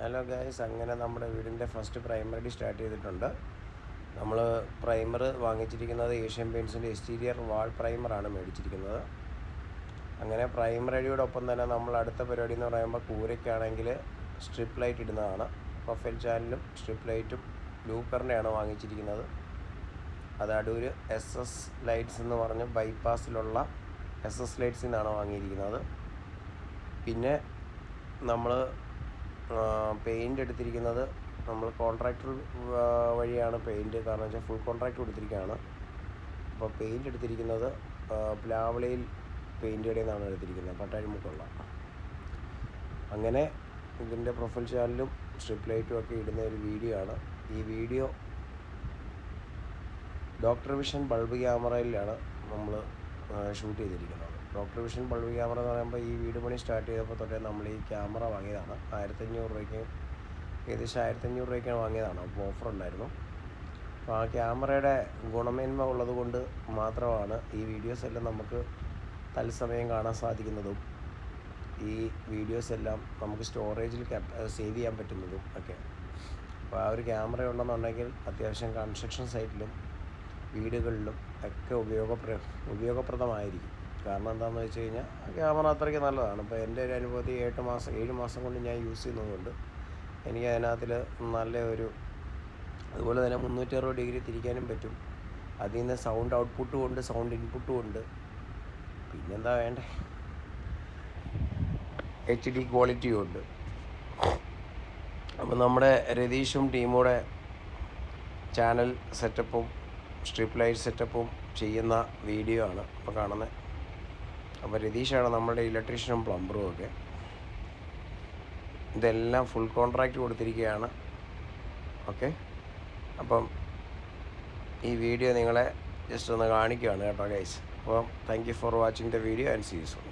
Hello guys, അങ്ങനെ നമ്മുടെ വീടിൻ്റെ ഫസ്റ്റ് പ്രൈമർ അടി സ്റ്റാർട്ട് ചെയ്തിട്ടുണ്ട്. നമ്മൾ പ്രൈമർ വാങ്ങിച്ചിരിക്കുന്നത് ഏഷ്യൻ പെയിൻറ്റ്സിൻ്റെ എക്സ്റ്റീരിയർ വാൾ പ്രൈമറാണ് മേടിച്ചിരിക്കുന്നത്. അങ്ങനെ പ്രൈമർ അടിയോടൊപ്പം തന്നെ നമ്മൾ അടുത്ത പരിപാടി എന്ന് പറയുമ്പോൾ കൂരയ്ക്കാണെങ്കിൽ സ്ട്രിപ്പ് ലൈറ്റ് ഇടുന്നതാണ്. പ്രൊഫൈൽ ചാനലും സ്ട്രിപ്പ് ലൈറ്റും ലൂക്കറിൻ്റെയാണ് വാങ്ങിച്ചിരിക്കുന്നത്. അത് അടൂർ SS ലൈറ്റ്സ് എന്ന് പറഞ്ഞ് ബൈപ്പാസിലുള്ള SS ലൈറ്റ്സിൽ നിന്നാണ് വാങ്ങിയിരിക്കുന്നത്. പിന്നെ നമ്മൾ പെയിൻ്റ് എടുത്തിരിക്കുന്നത് നമ്മൾ കോൺട്രാക്ടർ വഴിയാണ് പെയിൻറ്റ്, കാരണം വെച്ചാൽ ഫുൾ കോൺട്രാക്ട് കൊടുത്തിരിക്കുകയാണ്. അപ്പോൾ പെയിൻ്റ് എടുത്തിരിക്കുന്നത് പ്ലാവളയിൽ പെയിൻ്റ് കടയിൽ നിന്നാണ് എടുത്തിരിക്കുന്നത്, പട്ടാഴിമുക്കുള്ള. അങ്ങനെ ഇതിൻ്റെ പ്രൊഫൈൽ ചാനലും സ്ട്രിപ്പ് ലൈറ്റും ഒക്കെ ഇടുന്ന ഒരു വീഡിയോ ആണ്. ഈ വീഡിയോ ഡോക്ടർ വിഷൻ ബൾബ് ക്യാമറയിലാണ് നമ്മൾ ഷൂട്ട് ചെയ്തിരിക്കുന്നത്. ഡോക്ടർ വിഷൻ ബൾബ് ക്യാമറ എന്ന് പറയുമ്പോൾ ഈ വീട് പണി സ്റ്റാർട്ട് ചെയ്തപ്പോൾ തൊട്ടേ നമ്മൾ ഈ ക്യാമറ വാങ്ങിയതാണ്. 1500 രൂപയ്ക്ക്, ഏകദേശം 1500 രൂപയ്ക്കാണ് വാങ്ങിയതാണ്. അപ്പോൾ ഓഫർ ഉണ്ടായിരുന്നു. അപ്പോൾ ആ ക്യാമറയുടെ ഗുണമേന്മ ഉള്ളത് കൊണ്ട് മാത്രമാണ് ഈ വീഡിയോസ് എല്ലാം നമുക്ക് തത്സമയം കാണാൻ സാധിക്കുന്നതും ഈ വീഡിയോസ് എല്ലാം നമുക്ക് സ്റ്റോറേജിൽ സേവ് ചെയ്യാൻ പറ്റുന്നതും ഒക്കെ. അപ്പോൾ ആ ഒരു ക്യാമറ ഉണ്ടെന്നുണ്ടെങ്കിൽ അത്യാവശ്യം കൺസ്ട്രക്ഷൻ സൈറ്റിലും വീടുകളിലും ഒക്കെ ഉപയോഗപ്രദമായിരിക്കും. കാരണം എന്താണെന്ന് വെച്ച് കഴിഞ്ഞാൽ ക്യാമറ അത്രയ്ക്ക് നല്ലതാണ്. ഇപ്പോൾ എൻ്റെ ഒരു അനുഭവത്തിൽ 7 മാസം കൊണ്ട് ഞാൻ യൂസ് ചെയ്യുന്നതുകൊണ്ട് എനിക്ക് അതിനകത്തിൽ നല്ല ഒരു, അതുപോലെ തന്നെ 360 ഡിഗ്രി തിരിക്കാനും പറ്റും. അതിൽ നിന്ന് സൗണ്ട് ഔട്ട്പുട്ടും ഉണ്ട്, സൗണ്ട് ഇൻപുട്ടും ഉണ്ട്. പിന്നെന്താ വേണ്ടേ, HD ക്വാളിറ്റിയും ഉണ്ട്. അപ്പോൾ നമ്മുടെ രതീഷും ടീമൂടെ ചാനൽ സെറ്റപ്പും സ്ട്രിപ്പ് ലൈറ്റ് സെറ്റപ്പും ചെയ്യുന്ന വീഡിയോ ആണ് ഇപ്പോൾ കാണുന്നത്. അപ്പോൾ രതീഷാണ് നമ്മുടെ ഇലക്ട്രീഷ്യനും പ്ലംബറും ഒക്കെ. ഇതെല്ലാം ഫുൾ കോൺട്രാക്റ്റ് കൊടുത്തിരിക്കുകയാണ്. ഓക്കെ, അപ്പം ഈ വീഡിയോ നിങ്ങളെ ജസ്റ്റ് ഒന്ന് കാണിക്കുകയാണ് കേട്ടോ ഗൈസ്. അപ്പം thank you for watching the video and see you soon.